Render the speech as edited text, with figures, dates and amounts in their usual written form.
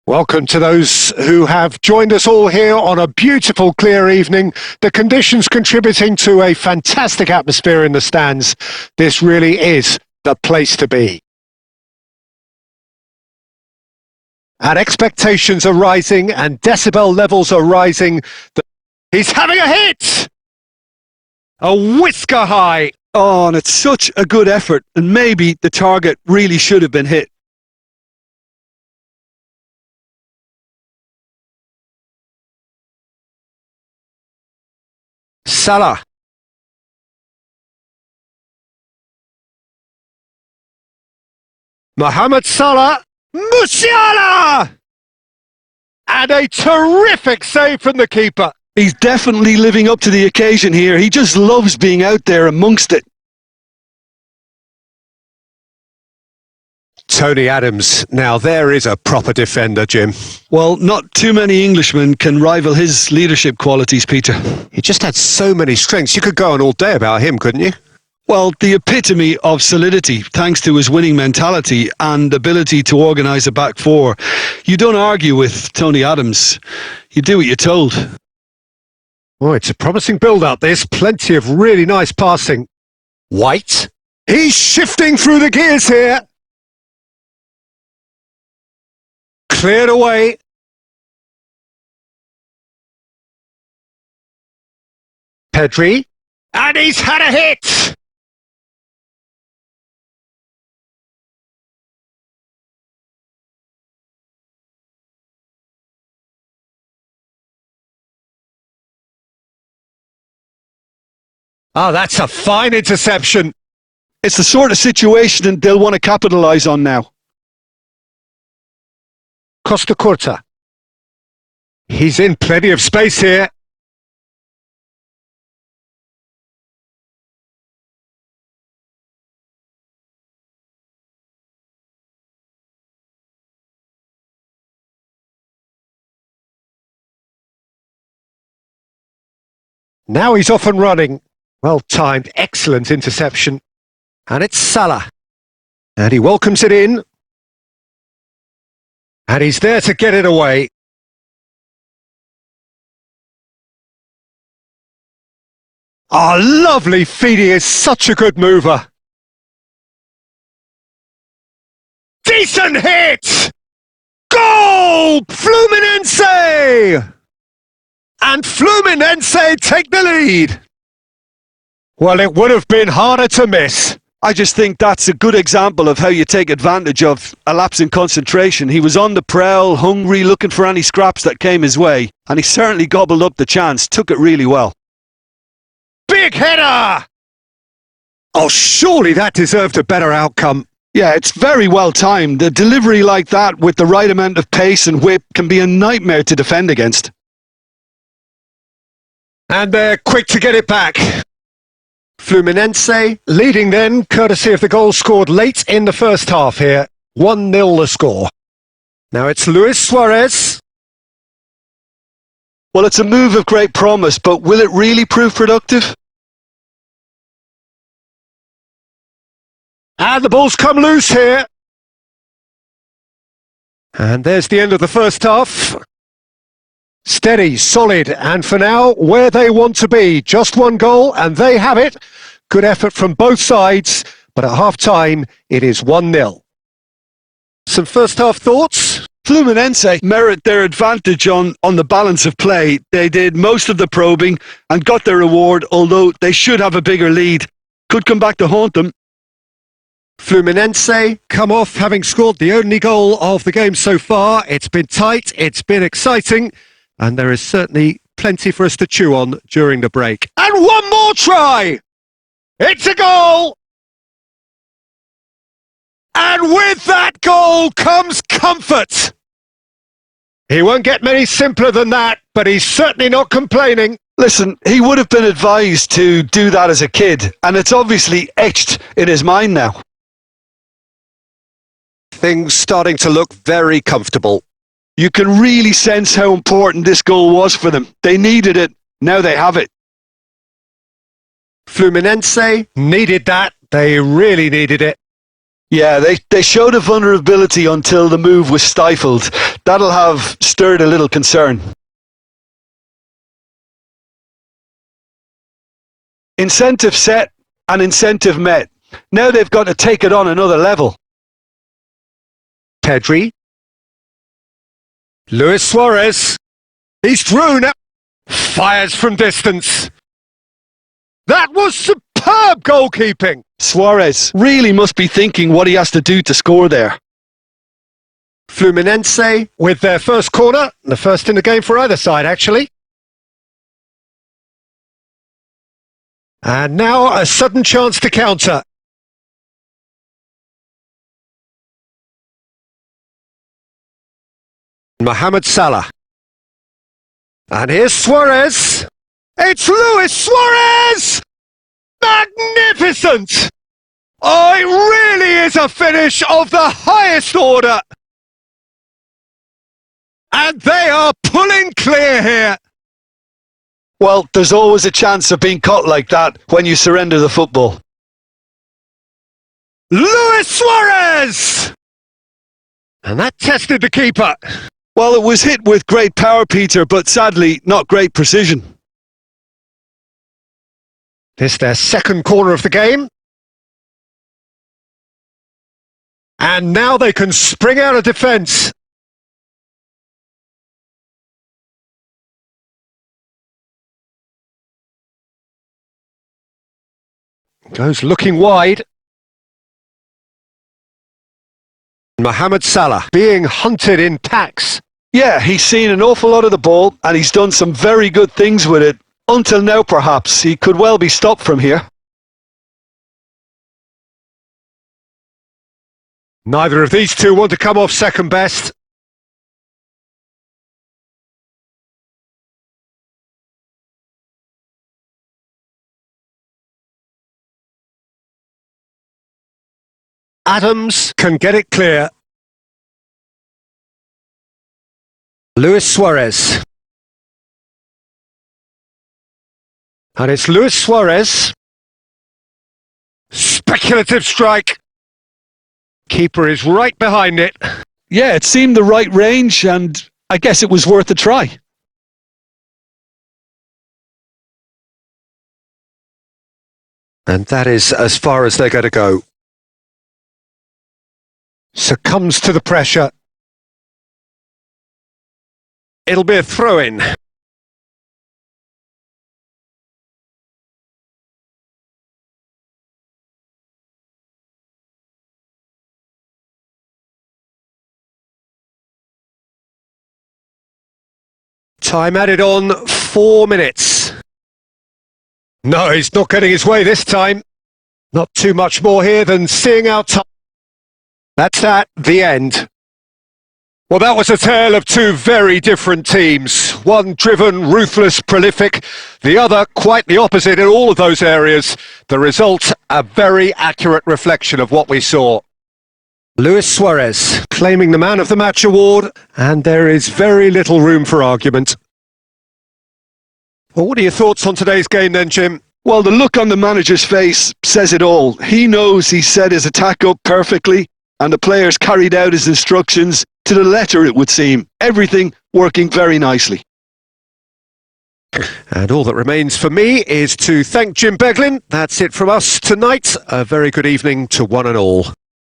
Welcome to those who have joined us all here on a beautiful, clear evening. The conditions contributing to a fantastic atmosphere in the stands. This really is the place to be. And expectations are rising and decibel levels are rising. He's having a hit! A whisker high! Oh, and it's such a good effort, and maybe the target really should have been hit. Salah. Mohamed Salah. Musiala! And a terrific save from the keeper. He's definitely living up to the occasion here. He just loves being out there amongst it. Tony Adams. Now there is a proper defender, Jim. Well, not too many Englishmen can rival his leadership qualities, Peter. He just had so many strengths. You could go on all day about him, couldn't you? Well, the epitome of solidity, thanks to his winning mentality and ability to organise a back four. You don't argue with Tony Adams. You do what you're told. Oh, it's a promising build-up, this. Plenty of really nice passing. White. He's shifting through the gears here. Cleared away. Pedri. And he's had a hit! Oh, that's a fine interception. It's the sort of situation they'll want to capitalise on now. Costa Curta. He's in plenty of space here. Now he's off and running. Well timed, excellent interception. And it's Salah. And he welcomes it in. And he's there to get it away. Oh, lovely feed. He is such a good mover. Decent hit! Goal! Fluminense! And Fluminense take the lead. Well, it would have been harder to miss. I just think that's a good example of how you take advantage of a lapse in concentration. He was on the prowl, hungry, looking for any scraps that came his way, and he certainly gobbled up the chance, took it really well. Big header! Oh, surely that deserved a better outcome. Yeah, it's very well timed. A delivery like that with the right amount of pace and whip can be a nightmare to defend against. And they're quick to get it back. Fluminense leading then, courtesy of the goal scored late in the first half here. 1-0 the score. Now it's Luis Suarez. Well, it's a move of great promise, but will it really prove productive? And the ball's come loose here. And there's the end of the first half. Steady, solid, and for now, where they want to be. Just one goal, and they have it. Good effort from both sides, but at half-time, it is 1-0. Some first-half thoughts? Fluminense merit their advantage on the balance of play. They did most of the probing and got their reward, although they should have a bigger lead. Could come back to haunt them. Fluminense come off having scored the only goal of the game so far. It's been tight, it's been exciting. And there is certainly plenty for us to chew on during the break. And one more try! It's a goal! And with that goal comes comfort! He won't get many simpler than that, but he's certainly not complaining. Listen, he would have been advised to do that as a kid, and it's obviously etched in his mind now. Things starting to look very comfortable. You can really sense how important this goal was for them. They needed it. Now they have it. Fluminense needed that. They really needed it. Yeah, they showed a vulnerability until the move was stifled. That'll have stirred a little concern. Incentive set and incentive met. Now they've got to take it on another level. Pedri. Luis Suarez. He's through now. Fires from distance. That was superb goalkeeping. Suarez really must be thinking what he has to do to score there. Fluminense with their first corner. The first in the game for either side, actually. And now a sudden chance to counter. Mohamed Salah. And here's Suarez. It's Luis Suarez! Magnificent! Oh, it really is a finish of the highest order. And they are pulling clear here. Well, there's always a chance of being caught like that when you surrender the football. Luis Suarez! And that tested the keeper. Well, it was hit with great power, Peter, but sadly not great precision. This their second corner of the game. And now they can spring out of defence. Goes looking wide. Mohamed Salah being hunted in packs. Yeah, he's seen an awful lot of the ball and he's done some very good things with it. Until now, perhaps. He could well be stopped from here. Neither of these two want to come off second best. Adams can get it clear. Luis Suarez. And it's Luis Suarez. Speculative strike. Keeper is right behind it. Yeah, it seemed the right range and I guess it was worth a try. And that is as far as they're going to go. Succumbs to the pressure. It'll be a throw-in. Time added on, 4 minutes. No, he's not getting his way this time. Not too much more here than seeing out time. That's at the end. Well, that was a tale of two very different teams. One driven, ruthless, prolific. The other quite the opposite in all of those areas. The result, a very accurate reflection of what we saw. Luis Suarez claiming the Man of the Match award, and there is very little room for argument. Well, what are your thoughts on today's game then, Jim? Well, the look on the manager's face says it all. He knows he set his attack up perfectly, and the players carried out his instructions to the letter, it would seem. Everything working very nicely. And all that remains for me is to thank Jim Beglin. That's it from us tonight. A very good evening to one and all.